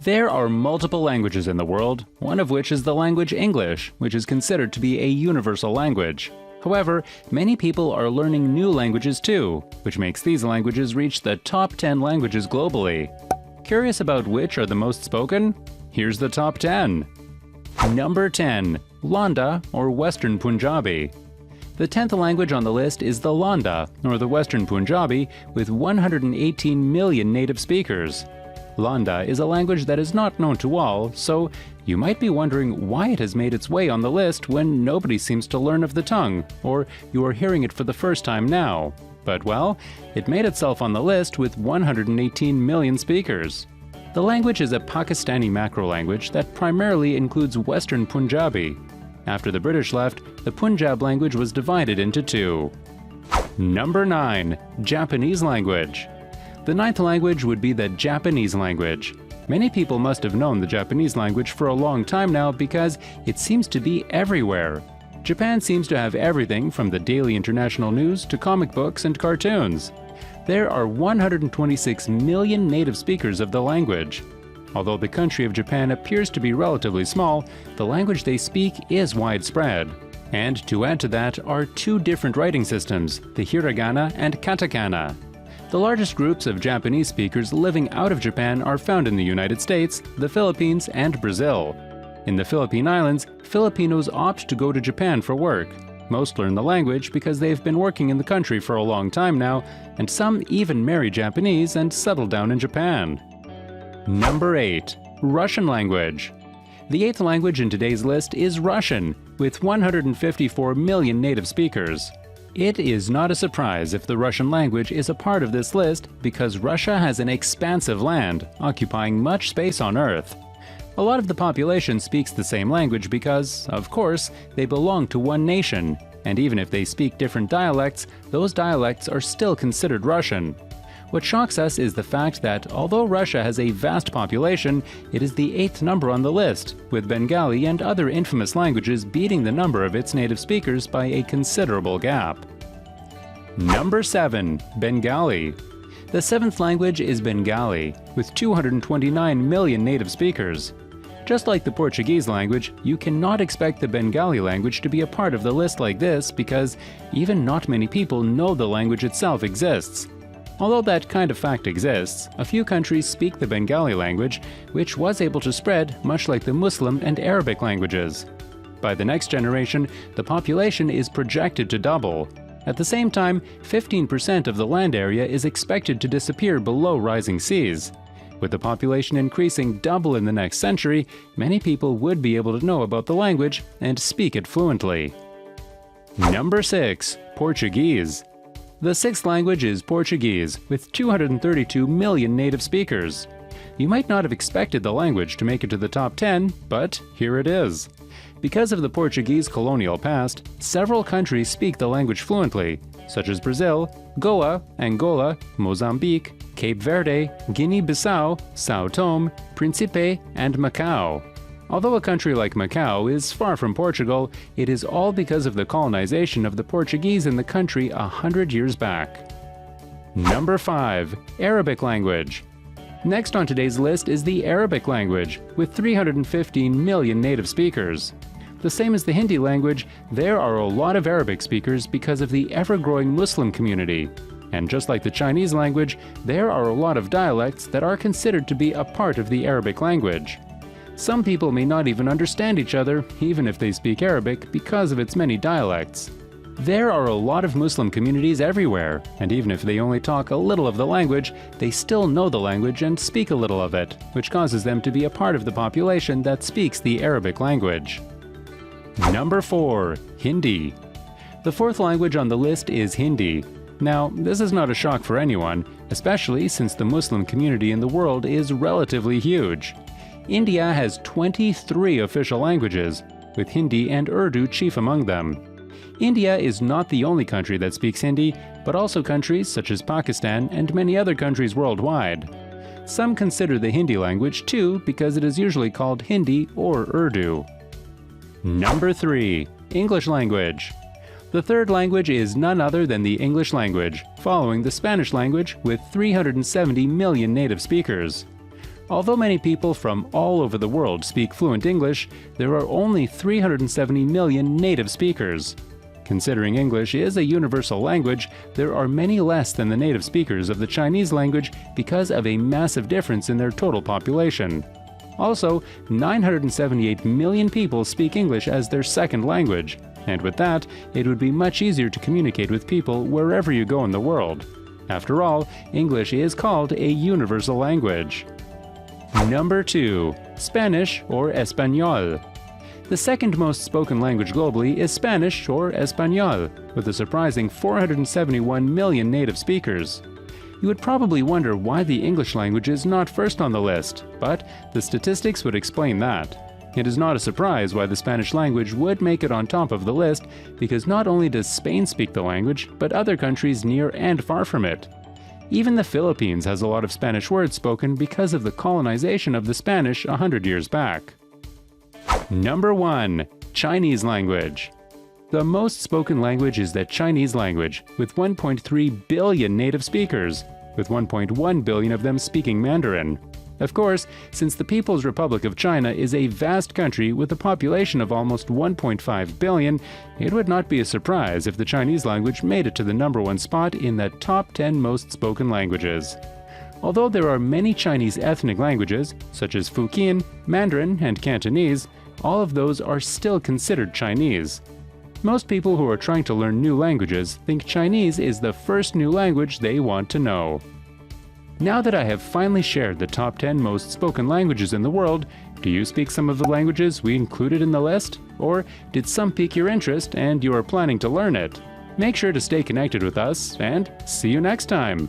There are multiple languages in the world, one of which is the language English, which is considered to be a universal language. However, many people are learning new languages too, which makes these languages reach the top 10 languages globally. Curious about which are the most spoken? Here's the top 10. Number 10. Lahnda, or Western Punjabi. The 10th language on the list is the Lahnda, or the Western Punjabi, with 118 million native speakers. Lahnda is a language that is not known to all, so you might be wondering why it has made its way on the list when nobody seems to learn of the tongue, or you are hearing it for the first time now. But well, it made itself on the list with 118 million speakers. The language is a Pakistani macro-language that primarily includes Western Punjabi. After the British left, the Punjab language was divided into two. Number 9. Japanese language. The 9th language would be the Japanese language. Many people must have known the Japanese language for a long time now because it seems to be everywhere. Japan seems to have everything from the daily international news to comic books and cartoons. There are 126 million native speakers of the language. Although the country of Japan appears to be relatively small, the language they speak is widespread. And to add to that are two different writing systems, the hiragana and katakana. The largest groups of Japanese speakers living out of Japan are found in the United States, the Philippines, and Brazil. In the Philippine Islands, Filipinos opt to go to Japan for work. Most learn the language because they've been working in the country for a long time now, and some even marry Japanese and settle down in Japan. Number 8. Russian language. The 8th language in today's list is Russian, with 154 million native speakers. It is not a surprise if the Russian language is a part of this list because Russia has an expansive land, occupying much space on Earth. A lot of the population speaks the same language because, of course, they belong to one nation, and even if they speak different dialects, those dialects are still considered Russian. What shocks us is the fact that although Russia has a vast population, it is the 8th number on the list, with Bengali and other infamous languages beating the number of its native speakers by a considerable gap. Number 7. Bengali. The 7th language is Bengali, with 229 million native speakers. Just like the Portuguese language, you cannot expect the Bengali language to be a part of the list like this because even not many people know the language itself exists. Although that kind of fact exists, a few countries speak the Bengali language, which was able to spread much like the Muslim and Arabic languages. By the next generation, the population is projected to double. At the same time, 15% of the land area is expected to disappear below rising seas. With the population increasing double in the next century, many people would be able to know about the language and speak it fluently. Number 6. Portuguese. The 6th language is Portuguese, with 232 million native speakers. You might not have expected the language to make it to the top 10, but here it is. Because of the Portuguese colonial past, several countries speak the language fluently, such as Brazil, Goa, Angola, Mozambique, Cape Verde, Guinea-Bissau, São Tomé, Príncipe, and Macau. Although a country like Macau is far from Portugal, it is all because of the colonization of the Portuguese in the country 100 years back. Number 5. Arabic language. Next on today's list is the Arabic language, with 315 million native speakers. The same as the Hindi language, there are a lot of Arabic speakers because of the ever-growing Muslim community. And just like the Chinese language, there are a lot of dialects that are considered to be a part of the Arabic language. Some people may not even understand each other, even if they speak Arabic, because of its many dialects. There are a lot of Muslim communities everywhere, and even if they only talk a little of the language, they still know the language and speak a little of it, which causes them to be a part of the population that speaks the Arabic language. Number 4. Hindi. The 4th language on the list is Hindi. Now, this is not a shock for anyone, especially since the Muslim community in the world is relatively huge. India has 23 official languages, with Hindi and Urdu chief among them. India is not the only country that speaks Hindi, but also countries such as Pakistan and many other countries worldwide. Some consider the Hindi language too because it is usually called Hindi or Urdu. Number 3. English language. The 3rd language is none other than the English language, following the Spanish language with 370 million native speakers. Although many people from all over the world speak fluent English, there are only 370 million native speakers. Considering English is a universal language, there are many less than the native speakers of the Chinese language because of a massive difference in their total population. Also, 978 million people speak English as their second language, and with that, it would be much easier to communicate with people wherever you go in the world. After all, English is called a universal language. Number 2. Spanish or Español. The second most spoken language globally is Spanish or Español, with a surprising 471 million native speakers. You would probably wonder why the English language is not first on the list, but the statistics would explain that. It is not a surprise why the Spanish language would make it on top of the list, because not only does Spain speak the language, but other countries near and far from it. Even the Philippines has a lot of Spanish words spoken because of the colonization of the Spanish 100 years back. Number 1. Chinese language. The most spoken language is the Chinese language, with 1.3 billion native speakers, with 1.1 billion of them speaking Mandarin. Of course, since the People's Republic of China is a vast country with a population of almost 1.5 billion, it would not be a surprise if the Chinese language made it to the number 1 spot in the top 10 most spoken languages. Although there are many Chinese ethnic languages, such as Fujian, Mandarin, and Cantonese, all of those are still considered Chinese. Most people who are trying to learn new languages think Chinese is the first new language they want to know. Now that I have finally shared the top 10 most spoken languages in the world, do you speak some of the languages we included in the list? Or did some pique your interest and you are planning to learn it? Make sure to stay connected with us, and see you next time!